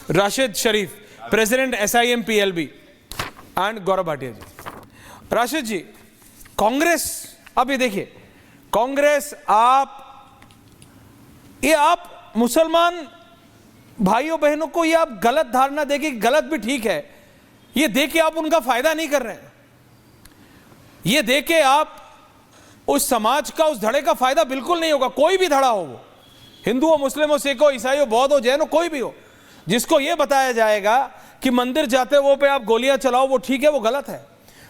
Rashid Sharif, President SIM PLB, and Gaurav Bhatia जी। राशिद जी, कांग्रेस, अब ये देखिए, कांग्रेस आप मुसलमान भाइयों बहनों को ये आप गलत धारणा देके, गलत भी ठीक है, ये देके आप उनका फायदा नहीं कर रहे हैं। ये देके आप उस समाज का, उस धड़े का फायदा बिल्कुल नहीं होगा। कोई भी धड़ा हो, वो हिंदू हो, मुस्लिम हो, सिख हो, ईसाई हो, बौद्ध हो, जैन हो, कोई भी हो, जिसको ये बताया जाएगा कि मंदिर जाते वो पे आप गोलियां चलाओ, वो ठीक है, वो गलत है।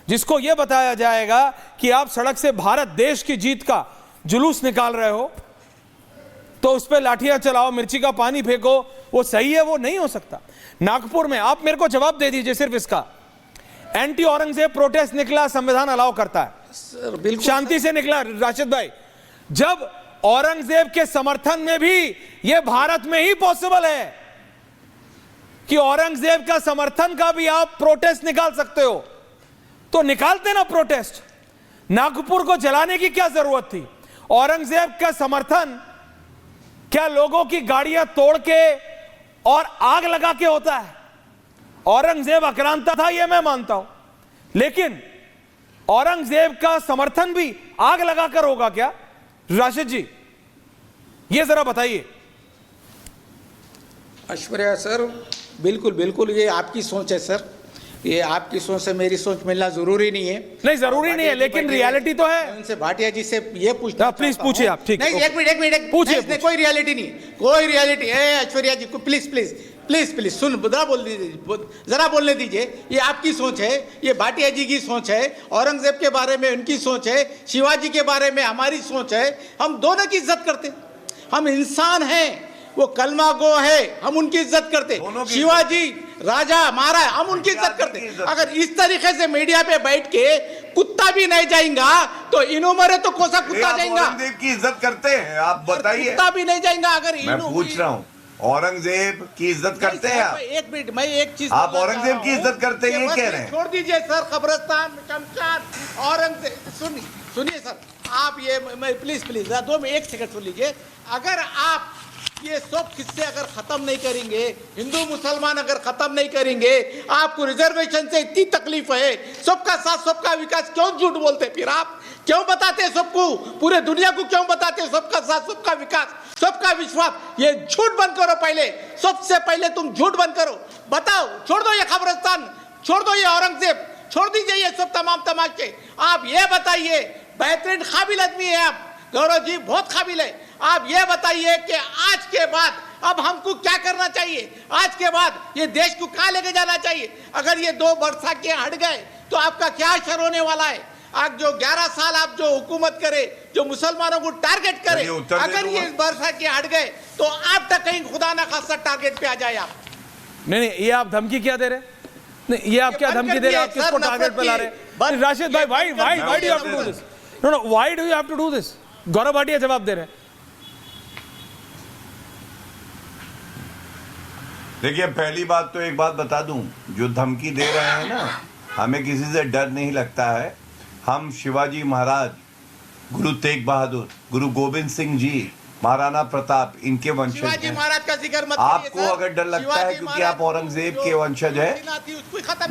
जिसको ये बताया जाएगा कि आप सड़क से भारत देश की जीत का जुलूस निकाल रहे हो तो उस पर लाठियां चलाओ, मिर्ची का पानी फेंको, वो सही है, वो नहीं हो सकता। नागपुर में आप मेरे को जवाब दे दीजिए सिर्फ इसका, एंटी औरंगजेब प्रोटेस्ट निकला, संविधान अलाउ करता है, सर बिल्कुल शांति से निकला। राशिद भाई, जब औरंगजेब के समर्थन में भी ये भारत में ही पॉसिबल है कि औरंगजेब का समर्थन का भी आप प्रोटेस्ट निकाल सकते हो, तो निकालते ना प्रोटेस्ट। नागपुर को जलाने की क्या जरूरत थी? औरंगजेब का समर्थन क्या लोगों की गाड़ियां तोड़ के और आग लगा के होता है? औरंगजेब आक्रांता था, यह मैं मानता हूं, लेकिन औरंगजेब का समर्थन भी आग लगाकर होगा क्या? राशिद जी, यह जरा बताइए। ऐश्वर्या सर, बिल्कुल बिल्कुल ये आपकी सोच है सर, ये आपकी सोच से मेरी सोच मिलना जरूरी नहीं है। नहीं जरूरी नहीं है, लेकिन रियलिटी तो है। उनसे भाटिया जी से ये पूछना, प्लीज पूछिए आप। ठीक, नहीं एक मिनट पूछिए। नहीं, कोई रियलिटी नहीं, कोई रियलिटी है। ऐश्वर्या जी को प्लीज प्लीज प्लीज प्लीज सुन, जरा बोलने दीजिए। ये आपकी सोच है, ये भाटिया जी की सोच है, औरंगजेब के बारे में उनकी सोच है, शिवाजी के बारे में हमारी सोच है। हम दोनों की इज्जत करते, हम इंसान हैं, वो कलमा गो है, हम उनकी इज्जत करते। शिवाजी राजा महाराज, हम उनकी इज्जत करते। अगर इस तरीके से मीडिया पे बैठ के कुत्ता भी नहीं जाएगा तो इनो मरे तो कोसा कुत्ता जाएगा। औरंगजेब की इज्जत करते हैं आप, बताइए। कुत्ता भी नहीं जाएगा अगर मैं पूछ रहा हूँ, औरंगजेब की इज्जत करते हैं आप? एक मिनट, मैं एक चीज, आप औरंगजेब की इज्जत करते हैं, ये कह रहे हैं? छोड़ दीजिए सर, कब्रिस्तान शमशान औरंगजेब, सुनिए सर, आप ये मैं प्लीज एक सेकंड सुन लीजिए। अगर आप ये सब किस्से अगर खत्म नहीं करेंगे, हिंदू मुसलमान अगर खत्म नहीं करेंगे, आपको रिजर्वेशन से इतनी तकलीफ है, सबका साथ सबका विकास, क्यों झूठ बोलते? फिर आप क्यों बताते सबको, पूरे दुनिया को क्यों बताते सबका साथ सबका विकास सबका विश्वास? ये झूठ बंद करो पहले, सबसे पहले तुम झूठ बंद करो। बताओ, छोड़ दो ये कब्रिस्तान, छोड़ दो ये औरंगजेब, छोड़ दीजिए ये सब तमाम तमाशे। आप ये बताइए, बेहतरीन काबिल आदमी है आप, गौरव जी बहुत काबिल है। आप ये बताइए कि आज के बाद अब हमको क्या करना चाहिए? आज के बाद ये देश को कहाँ लेके जाना चाहिए? अगर ये 2 वर्षा के हट गए तो आपका क्या असर होने वाला है? आज जो 11 साल आप जो हुकूमत करे, जो मुसलमानों को टारगेट करे, अगर ये वर्षा के हट गए तो आप तक कहीं खुदा ना खासा टारगेट पे आ जाए आप। नहीं, ये आप धमकी क्या दे रहे? नहीं, ये आप क्या धमकी दे रहे? आप किसको टारगेट पे ला रहे? राशिद भाई, why do you have to do this? No, why do you have to do this? Gaurav Bhatia जवाब दे रहे हैं। देखिए, पहली बात तो एक बात बता दूं, जो धमकी दे रहे हैं ना, हमें किसी से डर नहीं लगता है। हम शिवाजी महाराज, गुरु तेग बहादुर, गुरु गोविंद सिंह जी, महाराणा प्रताप, इनके वंशज शिवाजी हैं। महाराज का जिक्र मत आपको अगर डर लगता है क्योंकि आप औरंगजेब के वंशज है,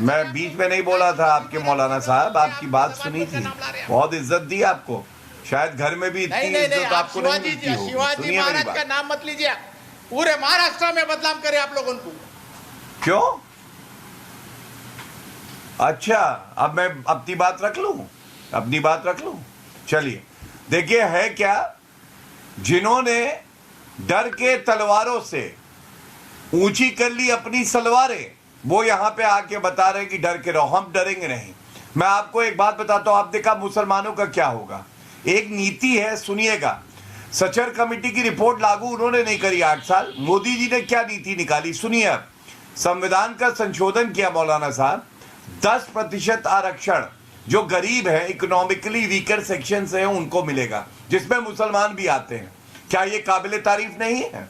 मैं बीच में नहीं बोला था आपके मौलाना साहब, आपकी बात सुनी थी, बहुत इज्जत दी आपको, शायद घर में भी इतनी इज्जत आपको नहीं मिलती हो। शिवाजी महाराज का नाम मत लीजिए, पूरे महाराष्ट्र में बदनाम करे आप लोगों को। क्यों? अच्छा, अब मैं अपनी बात रख लूं, चलिए। देखिए, है क्या, जिन्होंने डर के तलवारों से ऊंची कर ली अपनी सलवारें, वो यहां पे आके बता रहे कि डर के रहो, हम डरेंगे नहीं। मैं आपको एक बात बताता हूं, आप देखा मुसलमानों का क्या होगा। एक नीति है, सुनिएगा, सचर कमेटी की रिपोर्ट लागू उन्होंने नहीं करी 8 साल। मोदी जी ने क्या नीति निकाली, सुनिए। अब संविधान का संशोधन किया मौलाना साहब, 10% आरक्षण जो गरीब है, इकोनॉमिकली वीकर सेक्शन है, उनको मिलेगा, जिसमें मुसलमान भी आते हैं। क्या ये काबिले तारीफ नहीं है?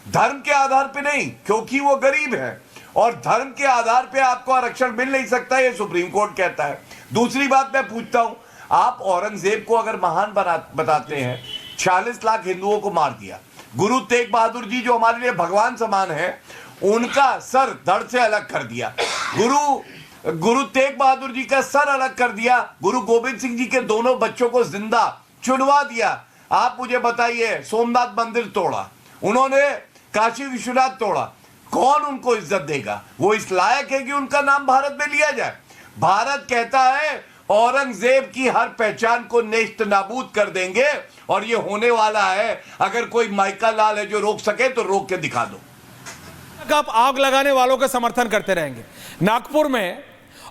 धर्म के आधार पे नहीं, क्योंकि वो गरीब है, और धर्म के आधार पे आपको आरक्षण मिल नहीं सकता, ये सुप्रीम कोर्ट कहता है। दूसरी बात मैं पूछता हूं, आप औरंगजेब को अगर महान बताते हैं, 46 लाख हिंदुओं को मार दिया, गुरु तेग बहादुर जी जो हमारे लिए भगवान समान है, उनका सर धड़ से अलग कर दिया, गुरु तेग बहादुर जी का सर अलग कर दिया, गुरु गोविंद सिंह जी के दोनों बच्चों को जिंदा चुनवा दिया। आप मुझे बताइए, सोमनाथ मंदिर तोड़ा उन्होंने, काशी विश्वनाथ तोड़ा, कौन उनको इज्जत देगा? वो इस लायक है कि उनका नाम भारत में लिया जाए? भारत कहता है औरंगजेब की हर पहचान को नेस्त नाबूद कर देंगे, और ये होने वाला है। अगर कोई माइका लाल है जो रोक सके तो रोक के दिखा दो। आप आग लगाने वालों का समर्थन करते रहेंगे। नागपुर में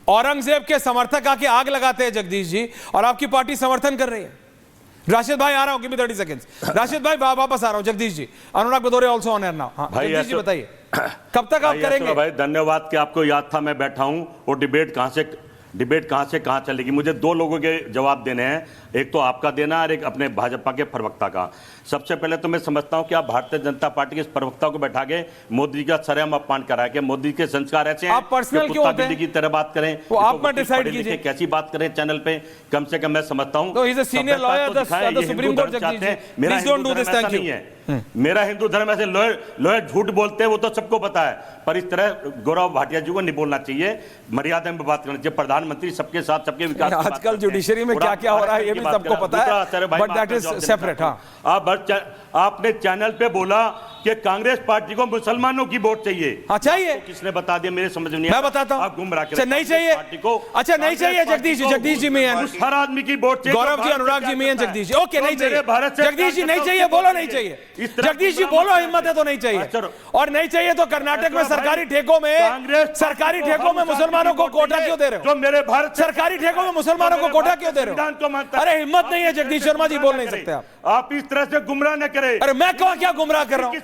औरंगजेब के समर्थक आके आग लगाते हैं जगदीश जी, और आपकी पार्टी समर्थन कर रही है। राशिद भाई आ रहा हूं, गिव मी 30 सेकंड्स। राशिद भाई वापस आ रहा हूं। Jagdish ji, Anurag Bhadauria also on air now. हाँ, जगदीश जी बताइए कब तक आप करेंगे? भाई धन्यवाद कि आपको याद था मैं बैठा हूं, और डिबेट कहां से कहां चलेगी। मुझे दो लोगों के जवाब देने हैं, एक तो आपका देना और एक अपने भाजपा के प्रवक्ता का। सबसे पहले तो मैं समझता हूं कि आप भारतीय जनता पार्टी के इस प्रवक्ता को बैठा के मोदी जी का सरेआम अपमान करा के, मोदी के संस्कार ऐसे हैं, आप पर्सनल क्यों होते हैं? की तरह बात करें, वो आप में डिसाइड कीजिए कैसी बात करें चैनल पे। कम से कम मैं समझता हूं तो he is a senior lawyer the supreme court. Jagdish ji please don't do this, thank you. मेरा हिंदू धर्म ऐसे लोहे झूठ बोलते हैं, वो तो सबको पता है, पर इस तरह गौरव भाटिया जी को नहीं बोलना चाहिए, मर्यादा में बात करनी चाहिए। प्रधानमंत्री सबके साथ सबके विकास। आजकल जुडिशरी में क्या क्या हो रहा है ये भी सबको पता है, बट दैट इज सेपरेट। हाँ, आपने चैनल पे बोला कि कांग्रेस पार्टी को मुसलमानों की वोट चाहिए। हाँ चाहिए, तो किसने बता दिया? मेरे समझ में नहीं। मैं बताता हूँ। आप गुमराह अच्छा नहीं चाहिए पार्टी को। अच्छा नहीं चाहिए जगदीश जी में हर आदमी की वोट चाहिए। गौरव जी, अनुराग जी में जगदीश जी, ओके नहीं चाहिए। जगदीश जी नहीं चाहिए, बोलो नहीं चाहिए। जगदीश जी बोलो, हिम्मत है तो नहीं चाहिए। और नहीं चाहिए तो कर्नाटक में सरकारी ठेकों में मुसलमानों को कोटा क्यों दे रहे हो? जो मेरे भारत सरकारी ठेकों में मुसलमानों को कोटा क्यों दे रहे हो? अरे हिम्मत नहीं है जगदीश शर्मा जी, बोल नहीं सकते आप इस तरह से गुमराह न करें। अरे मैं क्या गुमराह कर रहा हूँ?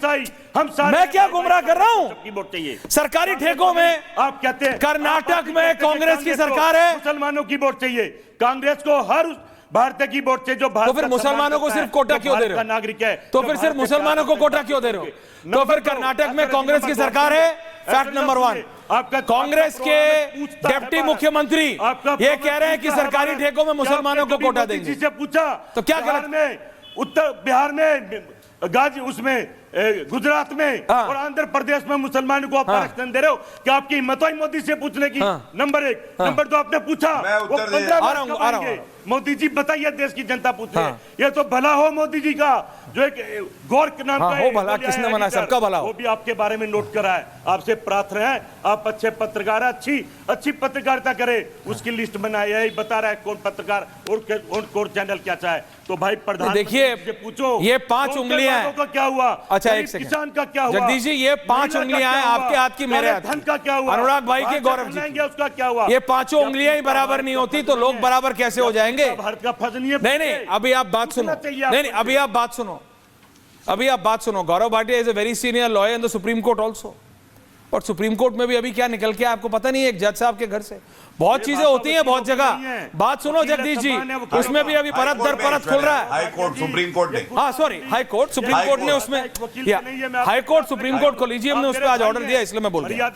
हम मैं क्या गुमराह कर रहा हूँ? सबकी वोट चाहिए। सरकारी ठेकों में आप कहते हैं कर्नाटक में कांग्रेस की सरकार है, मुसलमानों की वोट चाहिए। कांग्रेस को हर भारतीय की वोट चाहिए जो भारत। तो फिर मुसलमानों को सिर्फ कोटा क्यों दे रहे हो? नागरिक है तो फिर सिर्फ मुसलमानों को कोटा क्यों दे रहे हो? तो फिर कर्नाटक में कांग्रेस की सरकार है। फैक्ट नंबर 1, आपका कांग्रेस के डिप्टी मुख्यमंत्री ये कह रहे हैं कि सरकारी ठेकों में मुसलमानों को कोटा देंगे। से पूछा तो क्या बिहार में, उत्तर बिहार में, गाजी उसमें, गुजरात में और आंध्र प्रदेश में मुसलमानों को आप आरक्षण दे रहे हो? क्या आपकी हिम्मत है मोदी से पूछने की? नंबर 1। नंबर 2, आपने पूछा वो 15 मोदी जी बताइए, देश की जनता पूछ रही है। ये तो भला हो मोदी जी का, जो एक गौर के नाम का हो भला, किसने मना? सबका भला हो। वो भी आपके बारे में नोट करा है। आपसे प्रार्थना है, आप अच्छे पत्रकार, अच्छी पत्रकारिता करें, उसकी लिस्ट बनाए। यही बता रहा है कौन पत्रकार और कौन चैनल क्या चाहे। तो भाई प्रधान देखिए, पूछो ये 5 उंगलियां का क्या हुआ? अच्छा एक सेकंड, किसान का क्या हुआ? जगदीश जी ये 5 उंगलियां हैं, आपके हाथ की मेरे हाथ धन का क्या हुआ? अनुराग भाई के, गौरव जी उसका क्या हुआ? ये 5 उंगलियां ही बराबर नहीं होती तो लोग बराबर कैसे हो जाएंगे? भारत का फर्ज नहीं है। नहीं, अभी आप बात सुनो। नहीं, अभी आप बात सुनो। Gaurav Bhatia is a very senior lawyer in the supreme Court also, और सुप्रीम कोर्ट में भी अभी क्या निकल के आपको पता नहीं है, एक जज साहब के घर से बहुत चीजें होती हैं बहुत जगह। बात सुनो जगदीश जी, उसमें भी अभी परत दर परत खुल रहा है। हाई कोर्ट सुप्रीम कोर्ट ने, हाँ sorry, high court supreme court ने उसमें, high court supreme court collegium ने उस पर आज ऑर्डर दिया, इसलिए मैं बोल रहा हूं।